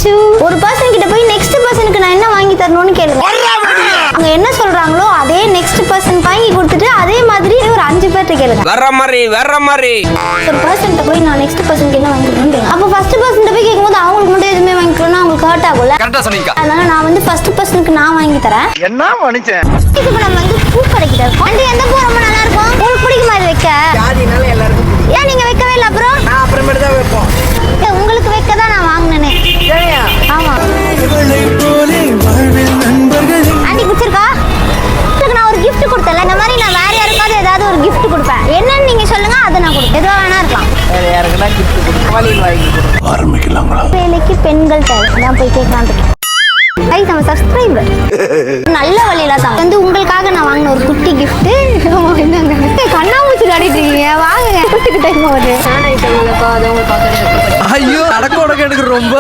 அச்சோ, ஒரு பர்சன் கிட்ட போய் நெக்ஸ்ட் பர்சனுக்கு நான் என்ன வாங்கி தரணும்னு கேளுங்க. அவங்க என்ன சொல்றாங்களோ அதே நெக்ஸ்ட் பர்சன் வாங்கி கொடுத்துட்டு அதே மாதிரி ஒரு 5 பேர்ட்ட கேளுங்க. வேற மாதிரி ஒரு பர்சன்ட்ட போய் நான் நெக்ஸ்ட் பர்சனுக்கு என்ன வாங்கி தரணும்னு கேளுங்க. அப்போ ஃபர்ஸ்ட் பர்சன்ட்ட போய் கேட்கும்போது அவங்களுக்கு மட்டும் எதுவுமே வாங்கிக்கணும்னா அவங்களுக்கு ஹர்ட் ஆகும்ல. கரெக்டா சொன்னீங்க. அதனால நான் வந்து ஃபர்ஸ்ட் பர்சனுக்கு நான் வாங்கி தரேன். என்ன மனுஷன்? இப்போ நம்ம வந்து பூ கடைக்கிட்ட இருக்கோம். ஆண்டி, எந்த பூ ரொம்ப நல்லா இருக்கும்? உங்களுக்கு பிடிக்குமா இது வைக்க? ஜாதினால எல்லாருக்கும் பிடிக்கும். ஏன் நீங்க வைக்கவே இல்லை? அப்புறம் நான் அப்புறமேட்டு தான் வைப்போம். உங்களுக்கு வைக்க தான் நான் வாங்கினேனே. சரியா? ஆமா. ஆண்டி குடிச்சிருக்கா? உங்களுக்கு நான் ஒரு gift கொடுத்தேன்ல, இந்த மாதிரி நான் வேற யாருக்காவது ஏதாவது ஒரு gift கொடுப்பேன். என்னன்னு நீங்க சொல்லுங்க, அதை நான் கொடுப்பேன். எதுவா வேணா இருக்கலாம். வேற யாருக்குன்னா gift கொடுத்து வழியில் வாங்கி கொடுப்போம். ஆரம்பிக்கலாங்களா? வேலைக்கு பெண்கள் தேவை. நான் போய் கேட்கலான்னு இருக்கேன். கைஸ், நம்ம சப்ஸ்கிரைபர் நல்ல வழியில தான் வந்து உங்களுக்காக நான் வாங்கின ஒரு குட்டி கிஃப்ட். கண்ணாமூச்சி விளையாடிட்டு இருக்கீங்க, வாங்குங்க. குட்டிக்கு டைம் ஆகுது. ஐயோ, அடக்க உடக்க எனக்கு ரொம்ப